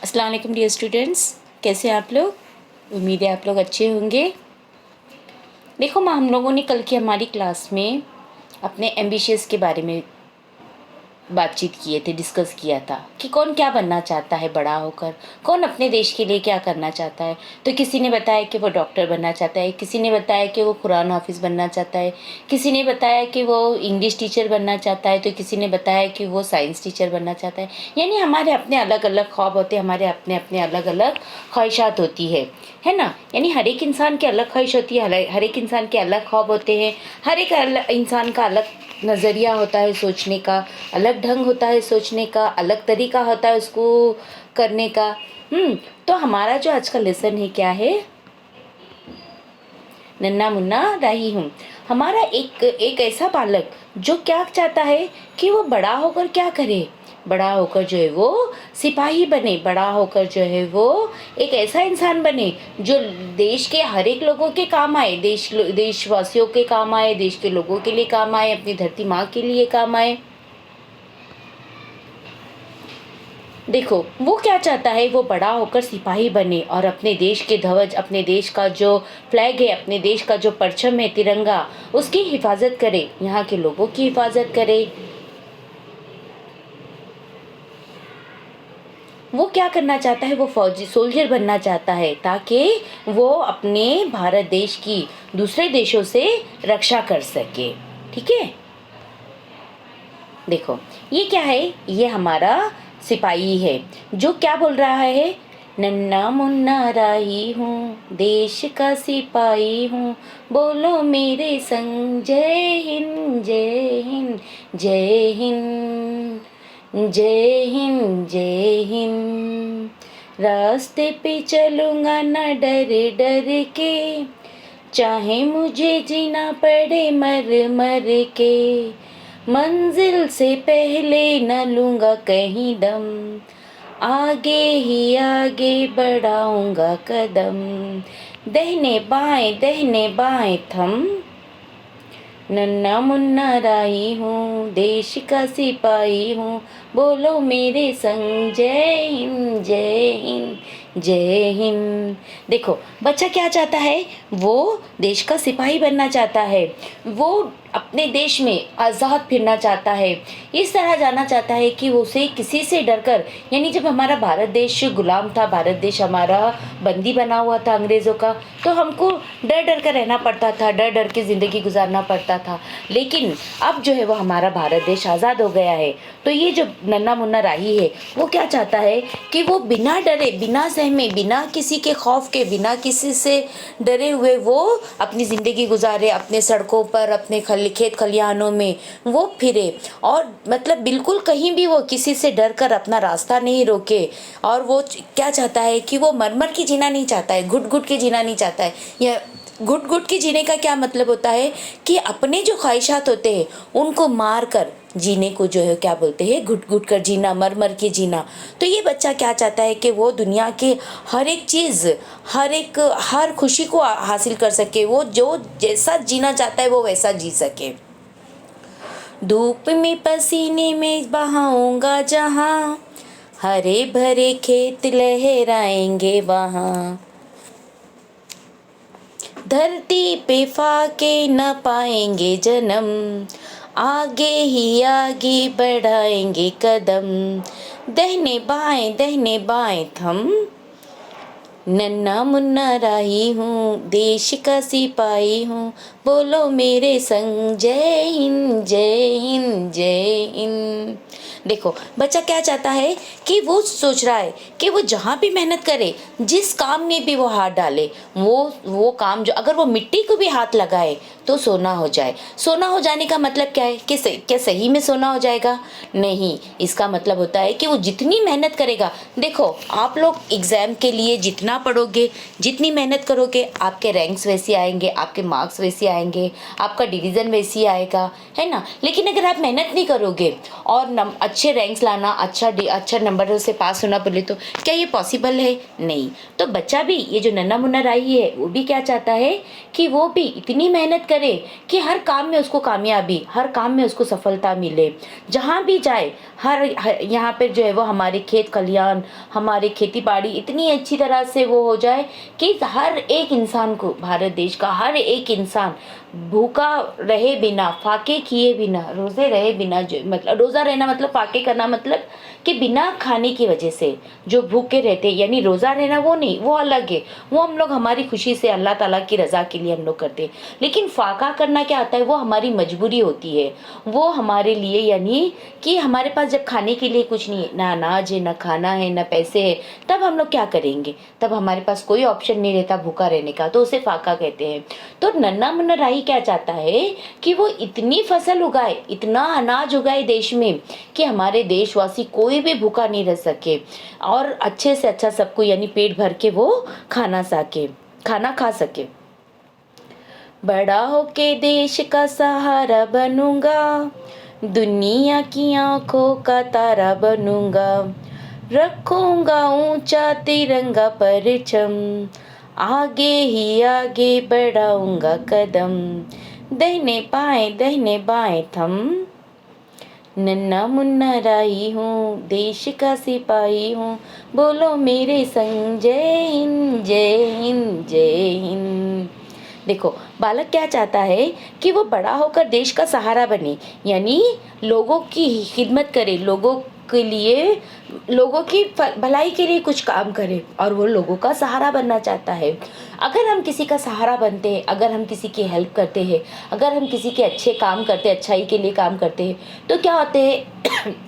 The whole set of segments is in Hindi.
अस्सलाम वालेकुम डियर स्टूडेंट्स, कैसे हैं आप लोग। उम्मीद है आप लोग अच्छे होंगे। देखो माँ, हम लोगों ने कल की हमारी क्लास में अपने एम्बिशियस के बारे में बातचीत किए थे, डिस्कस किया था कि कौन क्या बनना चाहता है बड़ा होकर, कौन अपने देश के लिए क्या करना चाहता है। तो किसी ने बताया कि वो डॉक्टर बनना चाहता है, किसी ने बताया कि वो कुरान हाफिज़ बनना चाहता है, किसी ने बताया कि वो इंग्लिश टीचर बनना चाहता है, तो किसी ने बताया कि वो साइंस टीचर बनना चाहता है। यानी हमारे अपने अलग अलग ख्वाब होते हैं, हमारे अपने अपने अलग अलग ख्वाहिशात होती है ना। यानी हर एक इंसान की अलग ख्वाहिश होती है, हर एक इंसान के अलग ख्वाब होते हैं, हर एक इंसान का अलग नज़रिया होता है सोचने का, अलग ढंग होता है सोचने का, अलग तरीका होता है उसको करने का। तो हमारा जो आज का लेसन है क्या है, नन्ना मुन्ना राही हूँ। हमारा एक ऐसा बालक जो क्या चाहता है कि वो बड़ा होकर क्या करे, बड़ा होकर जो है वो सिपाही बने, बड़ा होकर जो है वो एक ऐसा इंसान बने जो देश के हर एक लोगों के काम आए, देशवासियों के काम आए, देश के लोगों के लिए काम आए, अपनी धरती माँ के लिए काम आए। देखो वो क्या चाहता है, वो बड़ा होकर सिपाही बने और अपने देश के ध्वज, अपने देश का जो फ्लैग है, अपने देश का जो परचम है तिरंगा, उसकी हिफाजत करे, यहाँ के लोगों की हिफाजत करे। वो क्या करना चाहता है, वो फौजी सोल्जर बनना चाहता है ताकि वो अपने भारत देश की दूसरे देशों से रक्षा कर सके। ठीक है, देखो ये क्या है, ये हमारा सिपाही है जो क्या बोल रहा है, नन्ना मुन्ना राही हूँ, देश का सिपाही हूँ, बोलो मेरे संग जय हिंद जय हिंद जय हिंद जय हिंद जय हिंद। रास्ते पे चलूँगा ना डर डर के, चाहे मुझे जीना पड़े मर मर के, मंजिल से पहले न लूँगा कहीं दम, आगे ही आगे बढ़ाऊँगा कदम, दहने बाएं थम, नन्ना मुन्ना राही हूँ, देश का सिपाही हूँ, बोलो मेरे संग जय हिंद जय हिंद जय हिंद। देखो बच्चा क्या चाहता है, वो देश का सिपाही बनना चाहता है, वो अपने देश में आज़ाद फिरना चाहता है, इस तरह जाना चाहता है कि वो उसे किसी से डरकर, यानी जब हमारा भारत देश गुलाम था, भारत देश हमारा बंदी बना हुआ था अंग्रेज़ों का, तो हमको डर डर कर रहना पड़ता था, डर डर के ज़िंदगी गुजारना पड़ता था। लेकिन अब जो है वो हमारा भारत देश आज़ाद हो गया है, तो ये जो नन्ना मुन्ना राही है वो क्या चाहता है कि वो बिना डरे, बिना सहमे, बिना किसी के खौफ के, बिना किसी से डरे हुए वो अपनी ज़िंदगी गुजारे, अपने सड़कों पर, अपने खेत खलिहानों में वो फिरे, और मतलब बिल्कुल कहीं भी वो किसी से डर कर अपना रास्ता नहीं रोके। और वो क्या चाहता है कि वो मर के जीना नहीं चाहता है, घुट घुट के जीना नहीं चाहता है। या घुट घुट के जीने का क्या मतलब होता है कि अपने जो ख्वाहिशात होते हैं उनको मार कर जीने को जो है क्या बोलते हैं, घुट घुट कर जीना, मर के जीना। तो ये बच्चा क्या चाहता है कि वो दुनिया के हर एक चीज़, हर खुशी को हासिल कर सके, वो जो जैसा जीना चाहता है वो वैसा जी सके। धूप में पसीने में बहाऊंगा जहाँ, हरे भरे खेत लहराएंगे वहाँ, धरती पे फाके न पाएंगे जन्म, आगे ही आगे बढ़ाएंगे कदम, दहने बाएं थम, नन्ना मुन्ना राही हूँ, देश का सिपाही हूँ, बोलो मेरे संग जय हिंद जय हिंद जय हिंद। देखो बच्चा क्या चाहता है कि वो सोच रहा है कि वो जहाँ भी मेहनत करे, जिस काम में भी वो हाथ डाले, वो काम जो, अगर वो मिट्टी को भी हाथ लगाए तो सोना हो जाए। सोना हो जाने का मतलब क्या है कि क्या सही में सोना हो जाएगा? नहीं, इसका मतलब होता है कि वो जितनी मेहनत करेगा। देखो आप लोग एग्ज़ाम के लिए जितना पढ़ोगे, जितनी मेहनत करोगे, आपके रैंक्स वैसे आएंगे, आपके मार्क्स वैसे आएंगे, आपका डिवीज़न वैसे आएगा, है ना। लेकिन अगर आप मेहनत नहीं करोगे और अच्छे रैंक्स लाना, अच्छा नंबरों से पास होना बोले तो क्या ये पॉसिबल है? नहीं। तो बच्चा भी, ये जो नन्ना मुन्ना राही है, वो भी क्या चाहता है कि वो भी इतनी मेहनत करे कि हर काम में उसको कामयाबी, हर काम में उसको सफलता मिले, जहाँ भी जाए यहाँ पर जो है वो हमारे खेत खलियान, हमारे खेती बाड़ी इतनी अच्छी तरह से वो हो जाए कि हर एक इंसान को, भारत देश का हर एक इंसान भूखा रहे बिना, फाके किए बिना, रोज़े रहे बिना, जो मतलब रोज़ा रहना मतलब फाके करना मतलब कि बिना खाने की वजह से जो भूखे रहते, यानी रोज़ा रहना वो नहीं, वो अलग है, वो हम लोग हमारी खुशी से अल्लाह ताला की रज़ा के लिए हम लोग करते हैं। लेकिन फाका करना क्या आता है, वो हमारी मजबूरी होती है, वो हमारे लिए, यानी कि हमारे पास जब खाने के लिए कुछ नहीं है, ना अनाज है, ना खाना है, ना पैसे है, तब हम लोग क्या करेंगे, तब हमारे पास कोई ऑप्शन नहीं रहता भूखा रहने का, तो उसे फाका कहते हैं। तो नन्हा मुन्ना राही क्या चाहता है कि वो इतनी फसल उगाए, इतना अनाज उगाए देश में कि हमारे देशवासी कोई भी भूखा नहीं रह सके और अच्छे से अच्छा सबको, यानी पेट भर के वो खाना खा सके। बड़ा होके देश का सहारा बनूंगा, दुनिया की आंखों का तारा बनूंगा, रखूंगा ऊंचा तिरंगा परचम, आगे ही आगे बढ़ाऊंगा कदम, दाहिने बाएं थम, नन्ना मुन्ना राही हूँ, देश का सिपाही हूँ, बोलो मेरे संग जय हिंद जय हिंद जय हिंद। देखो बालक क्या चाहता है कि वो बड़ा होकर देश का सहारा बने, यानी लोगों की खिदमत करे, लोगों के लिए, लोगों की भलाई के लिए कुछ काम करे, और वो लोगों का सहारा बनना चाहता है। अगर हम किसी का सहारा बनते हैं, अगर हम किसी की हेल्प करते हैं, अगर हम किसी के अच्छे काम करते हैं, अच्छाई के लिए काम करते हैं, तो क्या होते हैं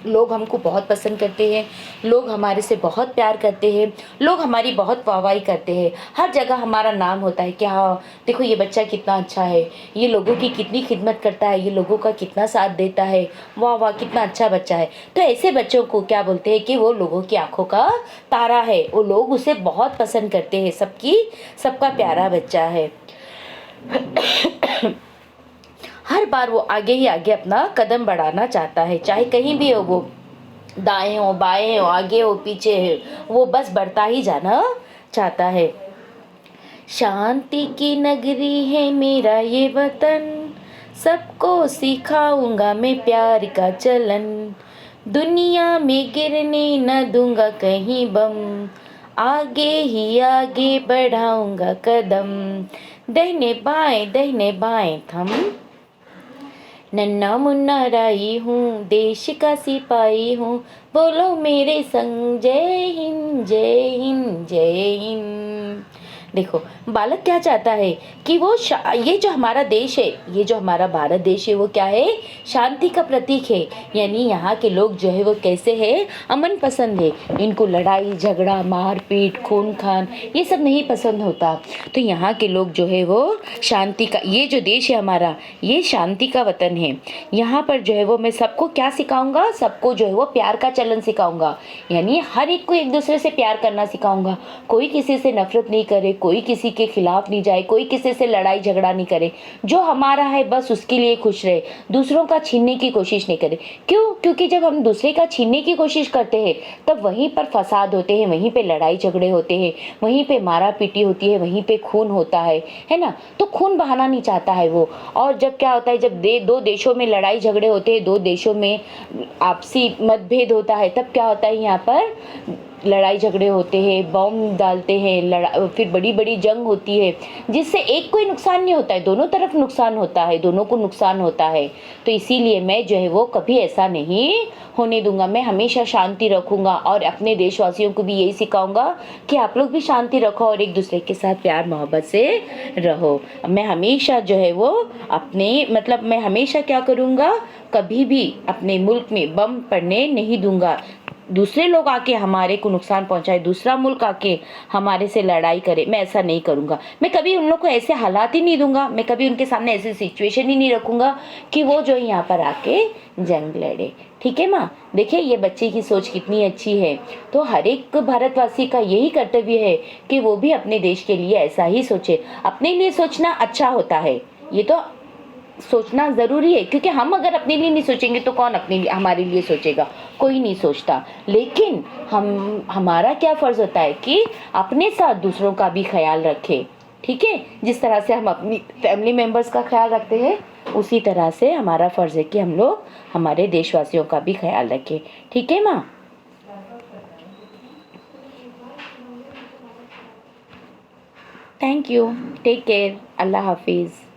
लोग हमको बहुत पसंद करते हैं, लोग हमारे से बहुत प्यार करते हैं, लोग हमारी बहुत वाहवाही करते हैं, हर जगह हमारा नाम होता है कि हाँ देखो ये बच्चा कितना अच्छा है, ये लोगों की कितनी खिदमत करता है, ये लोगों का कितना साथ देता है, वाह वाह कितना अच्छा बच्चा है। तो ऐसे बच्चों को क्या बोलते हैं कि वो लोगों की आंखों का तारा है, वो लोग उसे बहुत पसंद करते हैं, सबका प्यारा बच्चा है। हर बार वो आगे ही आगे अपना कदम बढ़ाना चाहता है, चाहे कहीं भी हो, वो दाएं हो बाएं हो आगे हो पीछे हो, वो बस बढ़ता ही जाना चाहता है। शांति की नगरी है मेरा ये वतन, सबको सिखाऊंगा मैं प्यार का चलन, दुनिया में गिरने न दूंगा कहीं बम, आगे ही आगे बढ़ाऊंगा कदम, दाहिने बाएं थम, नन्ना मुन्ना राही हूँ, देश का सिपाही हूँ, बोलो मेरे संग जय हिंद जय हिंद जय हिंद। देखो बालक क्या चाहता है कि वो ये जो हमारा देश है, ये जो हमारा भारत देश है, वो क्या है, शांति का प्रतीक है, यानी यहाँ के लोग जो है वो कैसे है, अमन पसंद है, इनको लड़ाई झगड़ा मारपीट खून खान ये सब नहीं पसंद होता। तो यहाँ के लोग जो है वो शांति का, ये जो देश है हमारा, ये शांति का वतन है। यहाँ पर जो है वो मैं सबको क्या सिखाऊंगा, सबको जो है वो प्यार का चलन सिखाऊंगा, यानी हर एक को एक दूसरे से प्यार करना सिखाऊंगा, कोई किसी से नफरत नहीं करे, कोई किसी के खिलाफ नहीं जाए, कोई किसी से लड़ाई झगड़ा नहीं करे, जो हमारा है बस उसके लिए खुश रहे, दूसरों का छीनने की कोशिश नहीं करे। क्यों? क्योंकि जब हम दूसरे का छीनने की कोशिश करते हैं तब वहीं पर फसाद होते हैं, वहीं पे लड़ाई झगड़े होते हैं, वहीं पे मारा पीटी होती है, वहीं पे खून होता है ना। तो खून बहाना नहीं चाहता है वो। और जब क्या होता है, जब दो देशों में लड़ाई झगड़े होते हैं, दो देशों में आपसी मतभेद होता है, तब क्या होता है, यहाँ पर लड़ाई झगड़े होते हैं, बॉम्ब डालते हैं, फिर बड़ी बड़ी जंग होती है, जिससे एक कोई नुकसान नहीं होता है, दोनों तरफ नुकसान होता है, दोनों को नुकसान होता है। तो इसीलिए मैं जो है वो कभी ऐसा नहीं होने दूंगा, मैं हमेशा शांति रखूंगा और अपने देशवासियों को भी यही सिखाऊंगा कि आप लोग भी शांति रखो और एक दूसरे के साथ प्यार मोहब्बत से रहो। मैं हमेशा जो है वो मैं हमेशा क्या करूँगा, कभी भी अपने मुल्क में बम पड़ने नहीं दूंगा, दूसरे लोग आके हमारे को नुकसान पहुंचाए, दूसरा मुल्क आके हमारे से लड़ाई करे, मैं ऐसा नहीं करूंगा। मैं कभी उन लोग को ऐसे हालात ही नहीं दूंगा, मैं कभी उनके सामने ऐसी सिचुएशन ही नहीं रखूंगा कि वो जो यहाँ पर आके जंग लड़े। ठीक है माँ? देखिए ये बच्चे की सोच कितनी अच्छी है। तो हर एक भारतवासी का यही कर्तव्य है कि वो भी अपने देश के लिए ऐसा ही सोचे। अपने लिए सोचना अच्छा होता है, ये तो सोचना ज़रूरी है, क्योंकि हम अगर अपने लिए नहीं सोचेंगे तो कौन अपने लिए, हमारे लिए सोचेगा? कोई नहीं सोचता। लेकिन हमारा क्या फ़र्ज़ होता है कि अपने साथ दूसरों का भी ख्याल रखें। ठीक है। जिस तरह से हम अपनी फैमिली मेम्बर्स का ख्याल रखते हैं, उसी तरह से हमारा फ़र्ज़ है कि हम लोग हमारे देशवासियों का भी ख्याल रखें। ठीक है माँ? Thank you. Take care. अल्लाह हाफिज़।